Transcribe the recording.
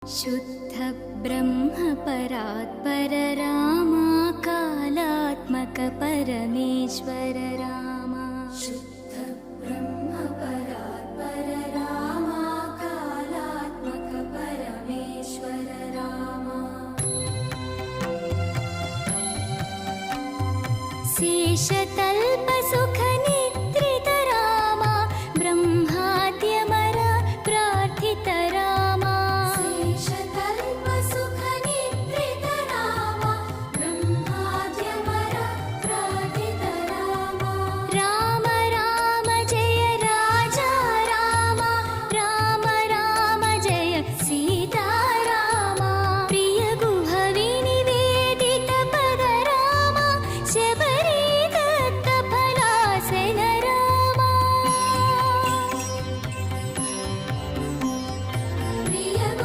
शुद्ध ब्रह्म परात्पर रामा कालात्मक परमेश्वर रामा शुद्ध ब्रह्म परात्पर रामा कालात्मक परमेश्वर रामा शेष